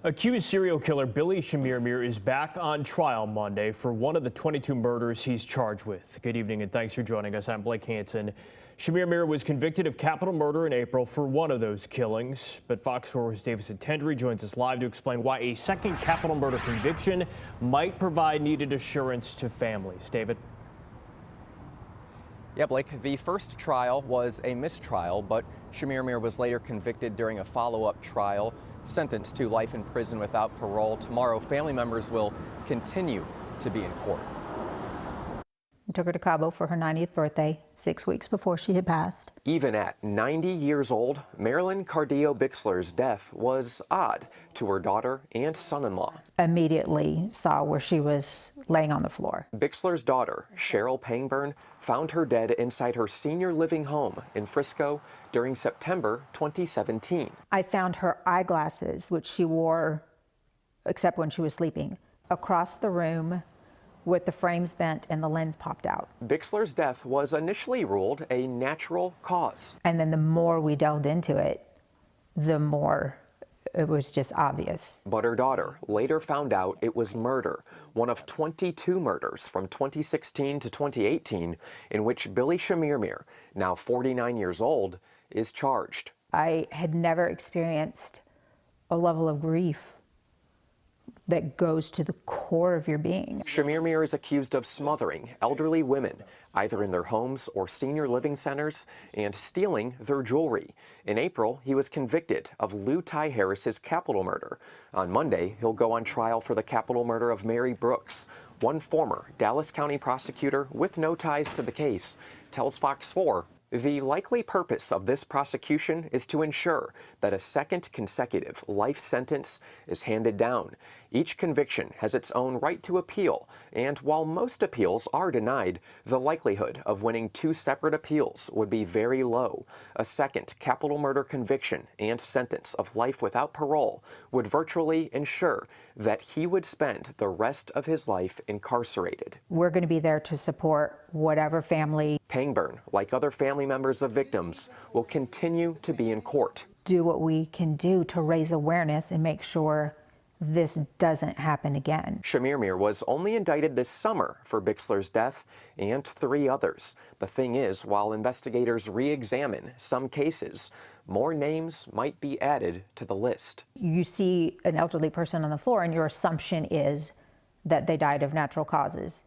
Accused serial killer Billy Chemirmir is back on trial Monday for one of the 22 murders he's charged with. Good evening and thanks for joining us. I'm Blake Hansen. Chemirmir was convicted of capital murder in April for one of those killings. But Fox 4's Davis Tendry joins us live to explain why a second capital murder conviction might provide needed assurance to families. David? Yeah, Blake, the first trial was a mistrial, but Chemirmir was later convicted during a follow-up trial, sentenced to life in prison without parole. Tomorrow, family members will continue to be in court. We took her to Cabo for her 90th birthday, 6 weeks before she had passed. Even at 90 years old, Marilyn Cardillo Bixler's death was odd to her daughter and son-in-law. Immediately saw where she was laying on the floor. Bixler's daughter, Cheryl Pangburn, found her dead inside her senior living home in Frisco during September 2017. I found her eyeglasses, which she wore except when she was sleeping, across the room with the frames bent and the lens popped out. Bixler's death was initially ruled a natural cause. And then the more we delved into it, the more it was just obvious. But her daughter later found out it was murder, one of 22 murders from 2016 to 2018 in which Billy Chemirmir, now 49 years old, is charged. I had never experienced a level of grief that goes to the core of your being. Chemirmir is accused of smothering elderly women, either in their homes or senior living centers, and stealing their jewelry. In April, he was convicted of Lou Ty Harris's capital murder. On Monday, he'll go on trial for the capital murder of Mary Brooks. One former Dallas County prosecutor with no ties to the case tells Fox 4, the likely purpose of this prosecution is to ensure that a second consecutive life sentence is handed down. Each conviction has its own right to appeal, and while most appeals are denied, the likelihood of winning two separate appeals would be very low. A second capital murder conviction and sentence of life without parole would virtually ensure that he would spend the rest of his life incarcerated. We're going to be there to support whatever family. Pangburn, like other family members of victims, will continue to be in court. Do what we can do to raise awareness and make sure this doesn't happen again. Chemirmir was only indicted this summer for Bixler's death and 3 others. The thing is, while investigators re-examine some cases, more names might be added to the list. You see an elderly person on the floor and your assumption is that they died of natural causes.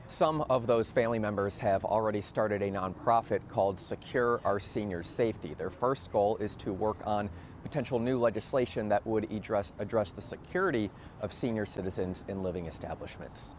Some of those family members have already started a nonprofit called Secure Our Seniors Safety. Their first goal is to work on potential new legislation that would address the security of senior citizens in living establishments.